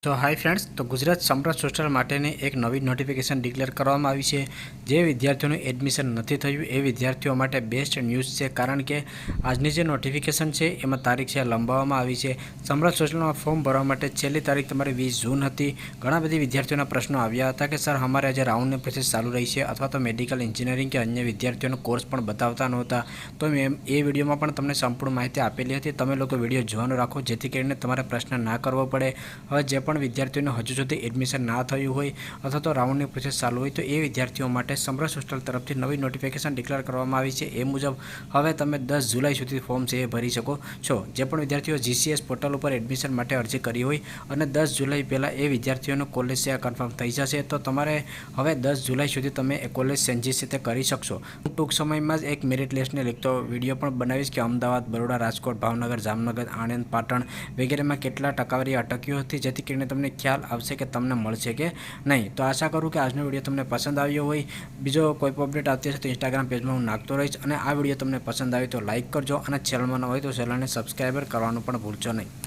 તો hi friends, તો ગુજરાત સમ્રાટ હોસ્ટેલ માટેની એક નવી નોટિફિકેશન ડિક્લેર કરવામાં આવી છે. જે વિદ્યાર્થીઓનું એડમિશન નથી થયું એ વિદ્યાર્થીઓ માટે બેસ્ટ ન્યૂઝ છે, કારણ કે આજની જે નોટિફિકેશન છે એમાં તારીખ છે લંબાવવામાં આવી છે. સમ્રાટ હોસ્ટેલમાં ફોર્મ ભરવા માટે છેલ્લી તારીખ તમારી 20 જૂન હતી. ઘણા બધી વિદ્યાર્થીઓના પ્રશ્નો આવ્યા હતા કે સર અમારે આજે રાઉન્ડની પ્રોસેસ ચાલુ રહી છે, અથવા તો મેડિકલ એન્જિનિયરિંગ કે અન્ય વિદ્યાર્થીઓનો કોર્સ પણ બતાવતા નહોતા. તો મેં એ વિડીયોમાં પણ તમને સંપૂર્ણ માહિતી આપેલી હતી. તમે લોકો વિડીયો જોવાનું રાખો, જેથી કરીને તમારે પ્રશ્ન ના કરવો પડે. હવે જે પણ વિદ્યાર્થીઓને હજુ સુધી એડમિશન ના થયું હોય અથવા તો રાઉન્ડની પ્રોસેસ ચાલુ હોય, તો એ વિદ્યાર્થીઓ માટે સમ્રાટ હોસ્ટેલ તરફથી નવી નોટિફિકેશન ડિક્લેર કરવામાં આવી છે. એ મુજબ હવે તમે 10 જુલાઈ સુધી ફોર્મ છે એ ભરી શકો છો. જે પણ વિદ્યાર્થીઓ GCS પોર્ટલ ઉપર એડમિશન માટે અરજી કરી હોય અને 10 જુલાઈ પહેલાં એ વિદ્યાર્થીઓનો કોલેજ છે કન્ફર્મ થઈ જશે, તો તમારે હવે 10 જુલાઈ સુધી તમે એ કોલેજ ચેન્જીસ તે કરી શકશો. ટૂંક સમયમાં જ એક મેરિટ લિસ્ટને લખતો વિડીયો પણ બનાવીશ કે અમદાવાદ, બરોડા, રાજકોટ, ભાવનગર, જામનગર, આણંદ, પાટણ વગેરેમાં કેટલા ટકાવારી અટક્યો હતી, જેથી કરીને તમને ખ્યાલ આવશે કે તમને મળશે કે નહીં. તો આશા કરું કે આજનો વિડીયો તમને પસંદ આવ્યો હોય. બીજો કોઈ પણ અપડેટ આવતી હશે તો ઇન્સ્ટાગ્રામ પેજમાં હું નાખતો રહીશ. અને આ વિડીયો તમને પસંદ આવે તો લાઇક કરજો, અને ચેનલમાં ન હોય તો ચેનલને સબસ્ક્રાઈબર કરવાનું પણ ભૂલશો નહીં.